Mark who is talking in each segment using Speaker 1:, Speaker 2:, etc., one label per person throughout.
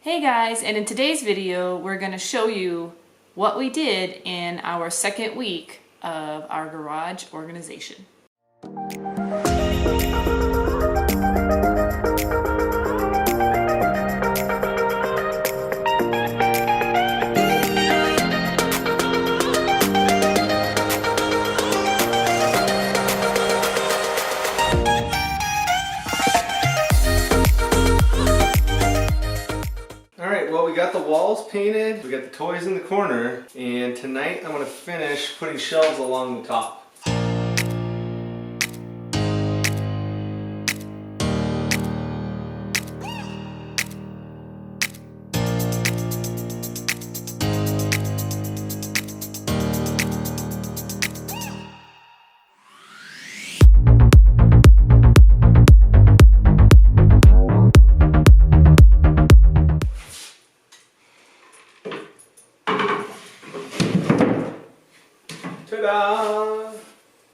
Speaker 1: Hey guys, and in today's video we're going to show you what we did in our second week of our garage organization.
Speaker 2: Well, we got the walls painted, we got the toys in the corner, and tonight I'm going to finish putting shelves along the top. Ta-da!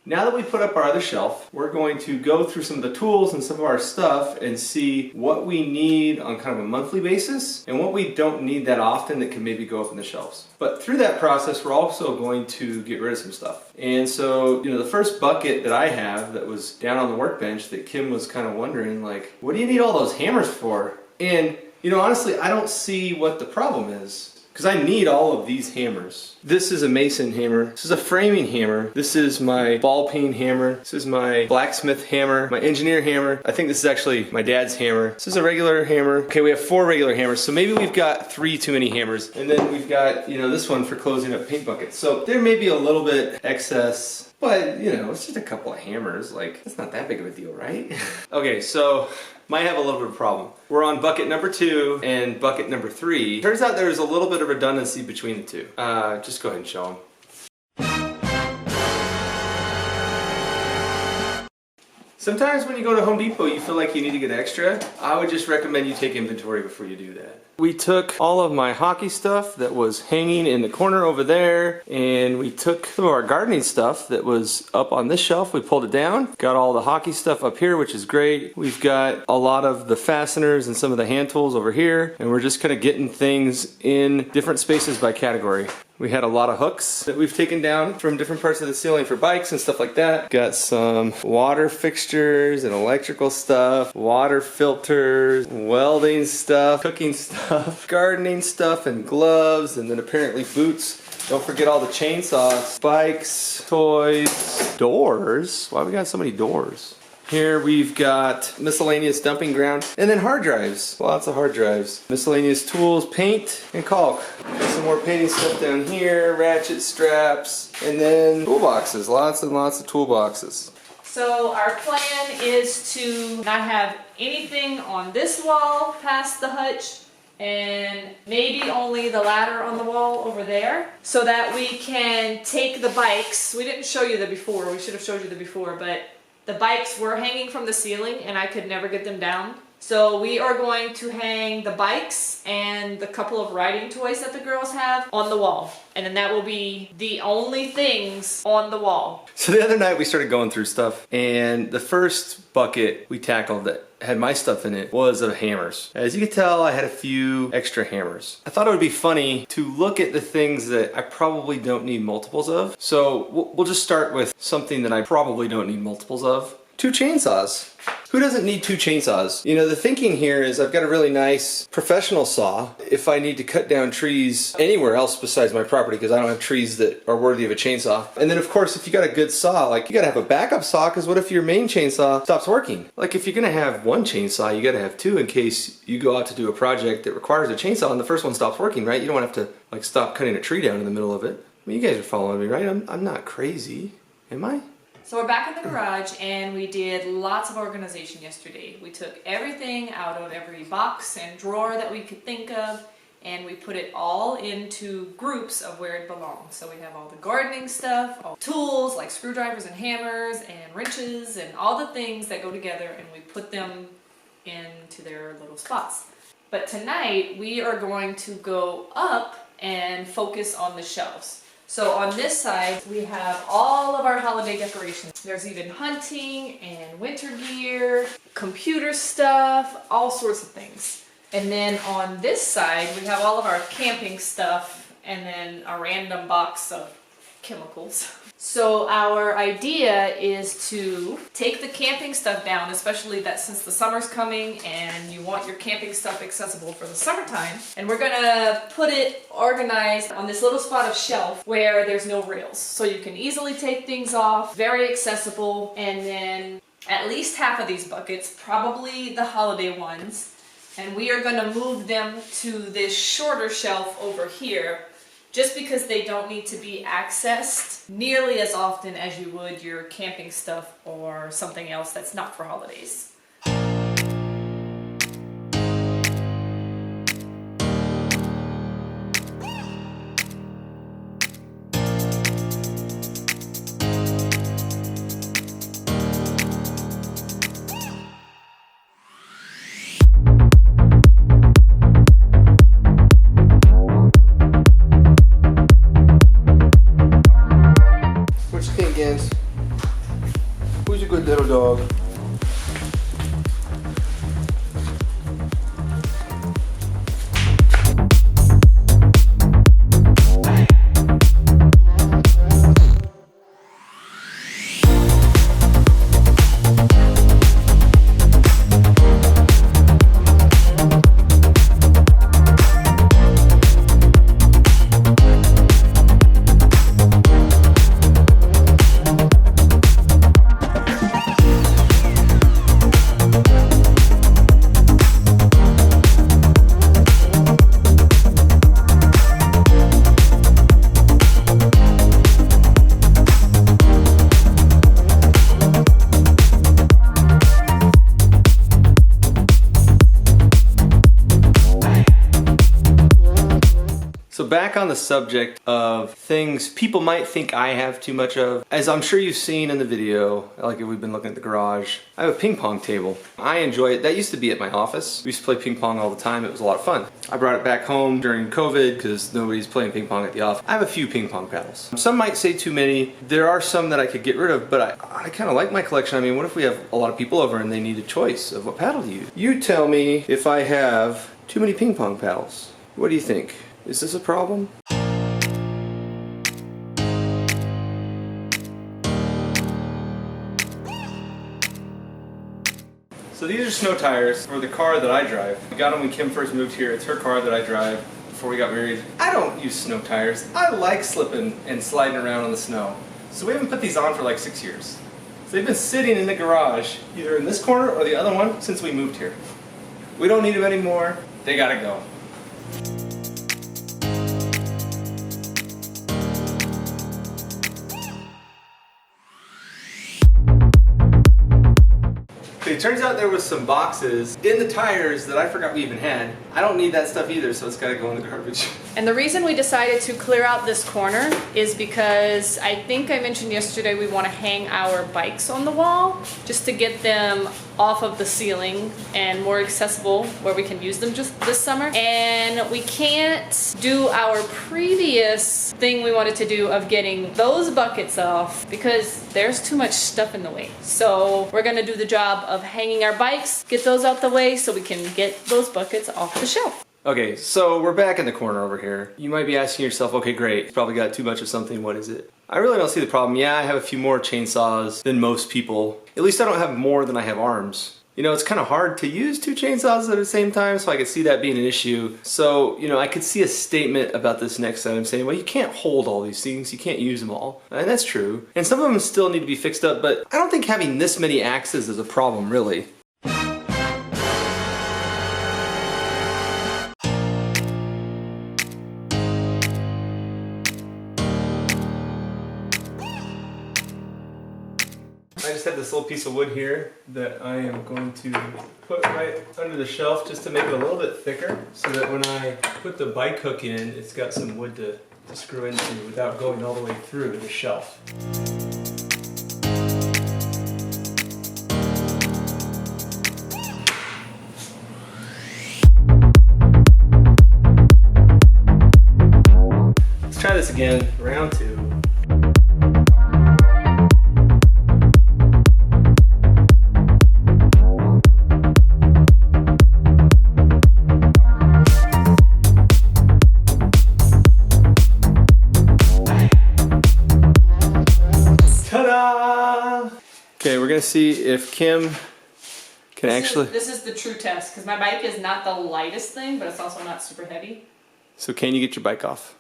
Speaker 2: Now that we put up our other shelf, we're going to go through some of the tools and some of our stuff and see what we need on kind of a monthly basis and what we don't need that often that can maybe go up in the shelves. But through that process, we're also going to get rid of some stuff. And so, the first bucket that I have that was down on the workbench that Kim was kind of wondering, like, what do you need all those hammers for? And, honestly, I don't see what the problem is. Because I need all of these hammers. This is a mason hammer. This is a framing hammer. This is my ball peen hammer. This is my blacksmith hammer. My engineer hammer. I think this is actually my dad's hammer. This is a regular hammer. Okay, we have 4 regular hammers. So maybe we've got 3 too many hammers. And then we've got, this one for closing up paint buckets. So there may be a little bit excess. But, it's just a couple of hammers. Like, it's not that big of a deal, right? Okay, so might have a little bit of a problem. We're on bucket number 2 and bucket number 3. Turns out there's a little bit of redundancy between the two. Just go ahead and show them. Sometimes when you go to Home Depot, you feel like you need to get extra. I would just recommend you take inventory before you do that. We took all of my hockey stuff that was hanging in the corner over there, and we took some of our gardening stuff that was up on this shelf. We pulled it down, got all the hockey stuff up here, which is great. We've got a lot of the fasteners and some of the hand tools over here, and we're just kind of getting things in different spaces by category. We had a lot of hooks that we've taken down from different parts of the ceiling for bikes and stuff like that. Got some water fixtures and electrical stuff, water filters, welding stuff, cooking stuff, gardening stuff and gloves, and then apparently boots. Don't forget all the chainsaws, bikes, toys, doors. Why we got so many doors? Here we've got miscellaneous dumping ground, and then hard drives. Lots of hard drives. Miscellaneous tools, paint, and caulk. Got some more painting stuff down here, ratchet straps, and then toolboxes. Lots and lots of toolboxes.
Speaker 1: So our plan is to not have anything on this wall past the hutch, and maybe only the ladder on the wall over there, so that we can take the bikes. We didn't show you the before. We should have showed you the before, but the bikes were hanging from the ceiling and I could never get them down. So we are going to hang the bikes and the couple of riding toys that the girls have on the wall. And then that will be the only things on the wall.
Speaker 2: So the other night we started going through stuff, and the first bucket we tackled that had my stuff in it was of hammers. As you can tell, I had a few extra hammers. I thought it would be funny to look at the things that I probably don't need multiples of. So we'll just start with something that I probably don't need multiples of. 2 chainsaws. Who doesn't need 2 chainsaws? The thinking here is I've got a really nice professional saw if I need to cut down trees anywhere else besides my property, because I don't have trees that are worthy of a chainsaw. And then of course, if you got a good saw, like, you gotta have a backup saw, because what if your main chainsaw stops working? Like, if you're gonna have 1 chainsaw, you gotta have 2 in case you go out to do a project that requires a chainsaw and the first one stops working, right? You don't want to have to, like, stop cutting a tree down in the middle of it. I mean, you guys are following me, right? I'm not crazy, am I?
Speaker 1: So we're back in the garage, and we did lots of organization yesterday. We took everything out of every box and drawer that we could think of, and we put it all into groups of where it belongs. So we have all the gardening stuff, all tools like screwdrivers and hammers and wrenches and all the things that go together, and we put them into their little spots. But tonight we are going to go up and focus on the shelves. So on this side, we have all of our holiday decorations. There's even hunting and winter gear, computer stuff, all sorts of things. And then on this side, we have all of our camping stuff and then a random box of chemicals. So our idea is to take the camping stuff down, especially that since the summer's coming and you want your camping stuff accessible for the summertime. And we're gonna put it organized on this little spot of shelf where there's no rails. So you can easily take things off, very accessible. And then at least half of these buckets, probably the holiday ones, and we are gonna move them to this shorter shelf over here, just because they don't need to be accessed nearly as often as you would your camping stuff or something else that's not for holidays.
Speaker 3: Who's a good little dog?
Speaker 2: So back on the subject of things people might think I have too much of, as I'm sure you've seen in the video, like if we've been looking at the garage, I have a ping pong table. I enjoy it. That used to be at my office. We used to play ping pong all the time. It was a lot of fun. I brought it back home during COVID because nobody's playing ping pong at the office. I have a few ping pong paddles. Some might say too many. There are some that I could get rid of, but I kind of like my collection. I mean, what if we have a lot of people over and they need a choice of what paddle to use? You tell me if I have too many ping pong paddles. What do you think? Is this a problem? So these are snow tires for the car that I drive. We got them when Kim first moved here. It's her car that I drive before we got married. I don't use snow tires. I like slipping and sliding around on the snow. So we haven't put these on for like 6 years. So they've been sitting in the garage, either in this corner or the other one, since we moved here. We don't need them anymore. They gotta go. It turns out there was some boxes in the tires that I forgot we even had. I don't need that stuff either, so it's gotta go in the garbage.
Speaker 1: And the reason we decided to clear out this corner is because I think I mentioned yesterday we want to hang our bikes on the wall just to get them off of the ceiling and more accessible where we can use them just this summer. And we can't do our previous thing we wanted to do of getting those buckets off because there's too much stuff in the way. So we're gonna do the job of hanging our bikes, get those out the way so we can get those buckets off the shelf.
Speaker 2: Okay, so we're back in the corner over here. You might be asking yourself, okay, great, probably got too much of something, what is it? I really don't see the problem. Yeah, I have a few more chainsaws than most people. At least I don't have more than I have arms. You know, it's kind of hard to use two chainsaws at the same time, so I could see that being an issue. So, you know, I could see a statement about this next item saying, well, you can't hold all these things, you can't use them all. And that's true. And some of them still need to be fixed up, but I don't think having this many axes is a problem, really. I just have this little piece of wood here that I am going to put right under the shelf just to make it a little bit thicker so that when I put the bike hook in, it's got some wood to screw into without going all the way through the shelf. Let's try this again, round two. Okay, we're gonna see if Kim can actually.
Speaker 1: This is the true test, because my bike is not the lightest thing, but it's also not super heavy.
Speaker 2: So can you get your bike off?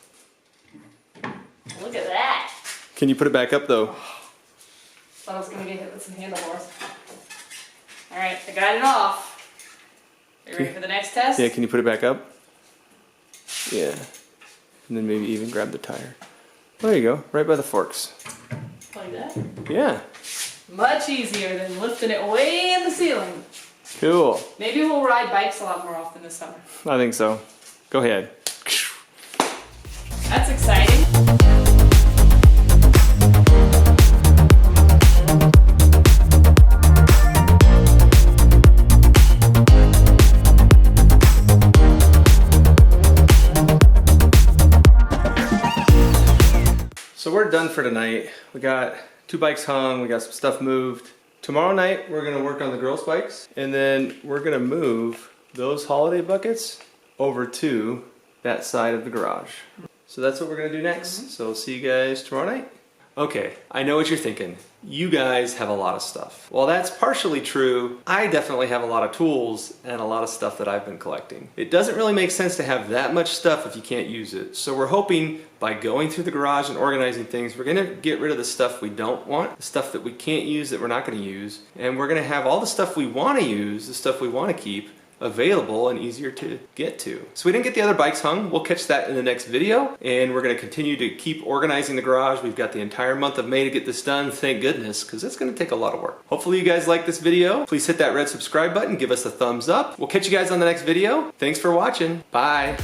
Speaker 1: Look at that.
Speaker 2: Can you put it back up though?
Speaker 1: Thought I was gonna get hit with some handlebars. All right, I got it off. Are you ready for the next test?
Speaker 2: Yeah, can you put it back up? Yeah. And then maybe even grab the tire. There you go, right by the forks.
Speaker 1: Like that?
Speaker 2: Yeah.
Speaker 1: Much easier than lifting it way in the ceiling.
Speaker 2: Cool.
Speaker 1: Maybe we'll ride bikes a lot more often this summer.
Speaker 2: I think so. Go ahead.
Speaker 1: That's exciting.
Speaker 2: So we're done for tonight. We got 2 bikes hung, we got some stuff moved. Tomorrow night we're gonna work on the girls' bikes, and then we're gonna move those holiday buckets over to that side of the garage. So that's what we're gonna do next. So we'll see you guys tomorrow night. Okay, I know what you're thinking. You guys have a lot of stuff. Well, that's partially true. I definitely have a lot of tools and a lot of stuff that I've been collecting. It doesn't really make sense to have that much stuff if you can't use it. So we're hoping by going through the garage and organizing things, we're gonna get rid of the stuff we don't want, the stuff that we can't use that we're not gonna use, and we're gonna have all the stuff we wanna use, the stuff we wanna keep, available and easier to get to. So we didn't get the other bikes hung. We'll catch that in the next video, and we're going to continue to keep organizing the garage. We've got the entire month of May to get this done, thank goodness, because it's going to take a lot of work. Hopefully you guys like this video. Please hit that red subscribe button, give us a thumbs up. We'll catch you guys on the next video. Thanks for watching. Bye.